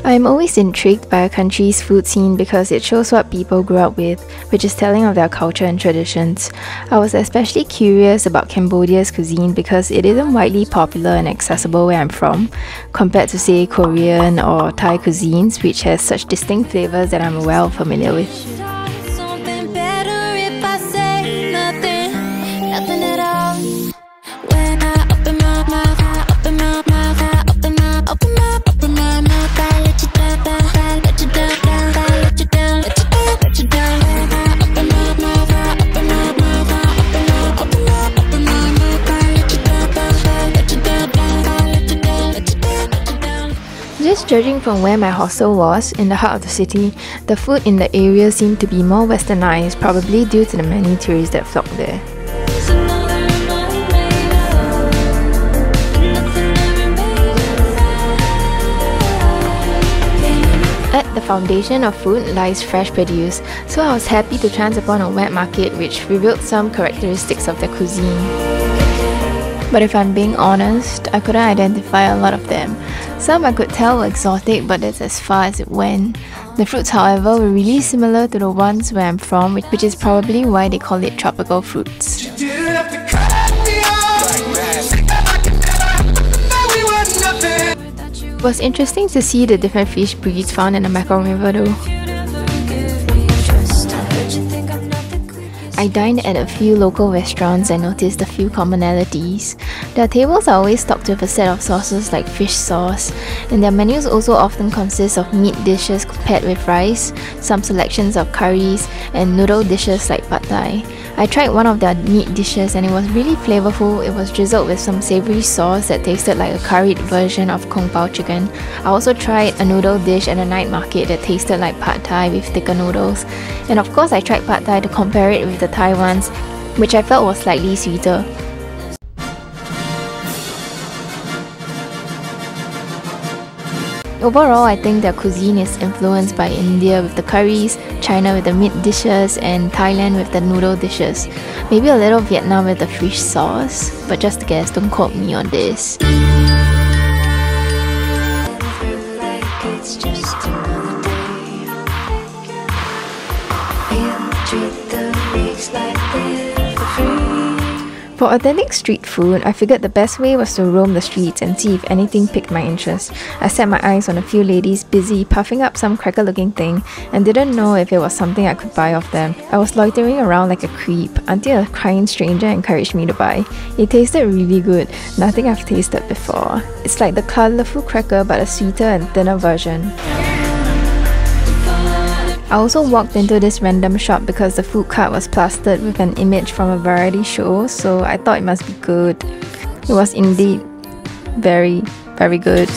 I'm always intrigued by a country's food scene because it shows what people grew up with, which is telling of their culture and traditions. I was especially curious about Cambodia's cuisine because it isn't widely popular and accessible where I'm from, compared to say Korean or Thai cuisines, which has such distinct flavors that I'm well familiar with. Just judging from where my hostel was, in the heart of the city, the food in the area seemed to be more westernized, probably due to the many tourists that flocked there. At the foundation of food lies fresh produce, so I was happy to chance upon a wet market which revealed some characteristics of their cuisine. But if I'm being honest, I couldn't identify a lot of them. Some I could tell were exotic, but that's as far as it went. The fruits, however, were really similar to the ones where I'm from, which is probably why they call it tropical fruits. It was interesting to see the different fish breeds found in the Mekong River though. I dined at a few local restaurants and noticed a few commonalities. Their tables are always stocked with a set of sauces like fish sauce, and their menus also often consist of meat dishes paired with rice, some selections of curries, and noodle dishes like pad thai. I tried one of their meat dishes and it was really flavorful. It was drizzled with some savoury sauce that tasted like a curried version of Kung Pao chicken. I also tried a noodle dish at a night market that tasted like pad thai with thicker noodles. And of course I tried pad thai to compare it with the Thai ones, which I felt was slightly sweeter. Overall, I think their cuisine is influenced by India with the curries, China with the meat dishes, and Thailand with the noodle dishes. Maybe a little Vietnam with the fish sauce, but just a guess, don't quote me on this. For authentic street food, I figured the best way was to roam the streets and see if anything piqued my interest. I set my eyes on a few ladies busy puffing up some cracker-looking thing and didn't know if it was something I could buy off them. I was loitering around like a creep until a kind stranger encouraged me to buy. It tasted really good, nothing I've tasted before. It's like the colourful cracker but a sweeter and thinner version. I also walked into this random shop because the food cart was plastered with an image from a variety show, so I thought it must be good. It was indeed very, very good.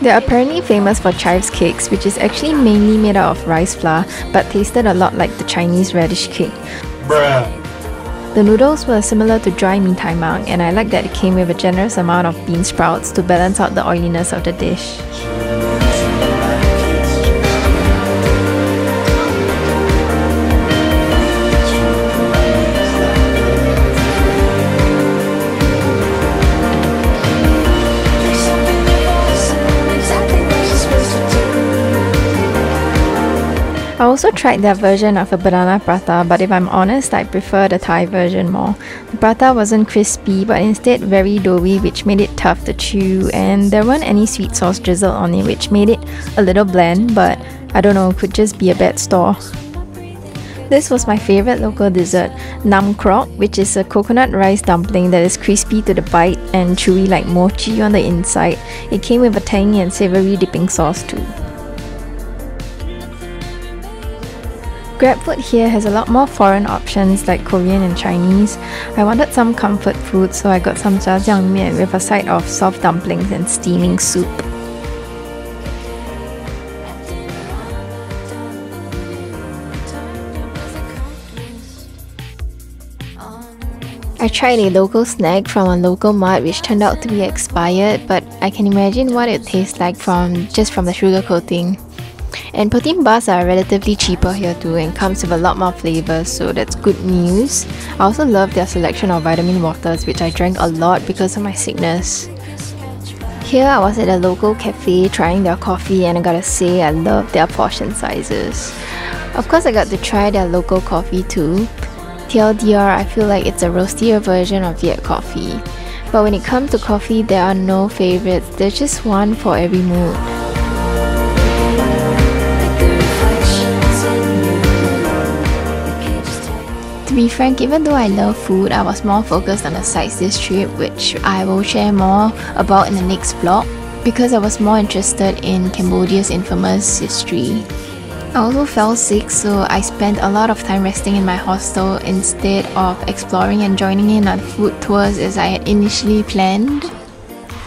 They're apparently famous for Chives cakes, which is actually mainly made out of rice flour, but tasted a lot like the Chinese radish cake. Bruh. The noodles were similar to dry mee tai mak, and I liked that it came with a generous amount of bean sprouts to balance out the oiliness of the dish. I also tried their version of a banana prata, but if I'm honest, I prefer the Thai version more. The prata wasn't crispy, but instead very doughy, which made it tough to chew, and there weren't any sweet sauce drizzled on it, which made it a little bland, but I don't know, could just be a bad store. This was my favourite local dessert, Nam Krok, which is a coconut rice dumpling that is crispy to the bite and chewy like mochi on the inside. It came with a tangy and savoury dipping sauce too. GrabFood here has a lot more foreign options like Korean and Chinese. I wanted some comfort food, so I got some jjajangmyeon with a side of soft dumplings and steaming soup. I tried a local snack from a local mart which turned out to be expired, but I can imagine what it tastes like just from the sugar coating. And protein bars are relatively cheaper here too and comes with a lot more flavors, so that's good news. I also love their selection of vitamin waters, which I drank a lot because of my sickness. Here I was at a local cafe trying their coffee, and I gotta say I love their portion sizes. Of course I got to try their local coffee too. TLDR, I feel like it's a roastier version of Viet coffee. But when it comes to coffee, there are no favorites, there's just one for every mood. To be frank, even though I love food, I was more focused on the sights this trip, which I will share more about in the next vlog, because I was more interested in Cambodia's infamous history. I also fell sick, so I spent a lot of time resting in my hostel instead of exploring and joining in on food tours as I had initially planned.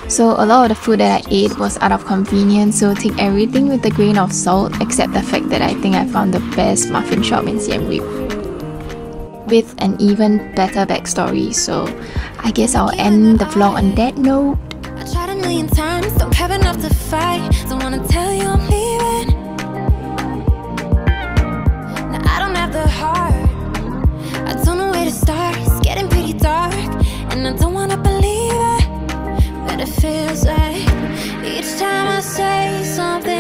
So a lot of the food that I ate was out of convenience, so take everything with a grain of salt, except the fact that I think I found the best muffin shop in Siem Reap, with an even better backstory. So I guess I'll end the vlog on that note. I tried a million times, don't have enough to fight, don't wanna tell you I'm leaving. Now I don't have the heart, I don't know where to start, it's getting pretty dark, and I don't wanna believe it, but it feels like each time I say something